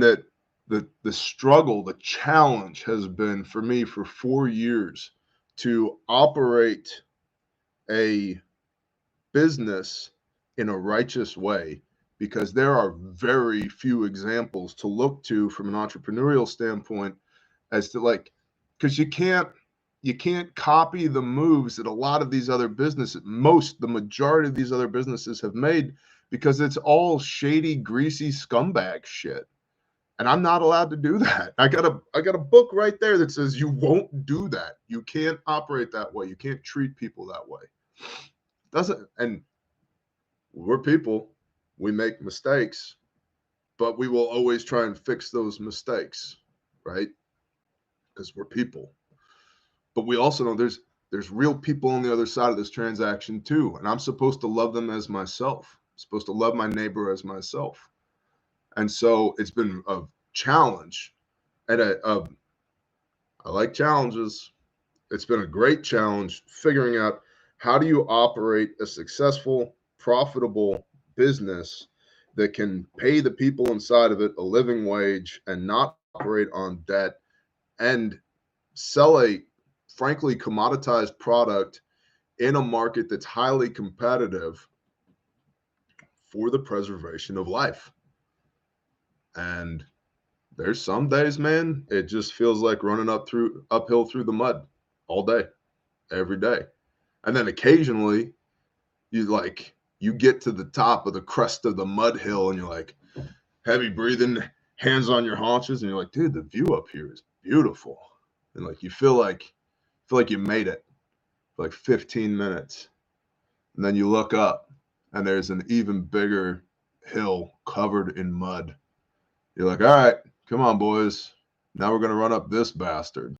that the struggle, the challenge has been for me for 4 years to operate a business in a righteous way, because there are very few examples to look to from an entrepreneurial standpoint as to, like, because you can't copy the moves that a lot of these other businesses, the majority of these other businesses have made, because it's all shady, greasy scumbag shit. And I'm not allowed to do that. I got a book right there that says you won't do that. You can't operate that way. You can't treat people that way. Doesn't and we're people. We make mistakes, but we will always try and fix those mistakes, right? Because we're people. But we also know there's real people on the other side of this transaction too, and I'm supposed to love them as myself. I'm supposed to love my neighbor as myself. And so it's been a challenge, and I like challenges. It's been a great challenge figuring out how do you operate a successful, profitable business that can pay the people inside of it a living wage and not operate on debt, and sell a frankly commoditized product in a market that's highly competitive for the preservation of life. And there's some days, man, it just feels like running uphill through the mud all day, every day. And then occasionally you get to the top of the crest of the mud hill and you're like heavy breathing, hands on your haunches, and you're like, dude, the view up here is beautiful. And like you feel like you made it for like 15 minutes. And then you look up and there's an even bigger hill covered in mud. You're like, all right, come on, boys. Now we're going to run up this bastard.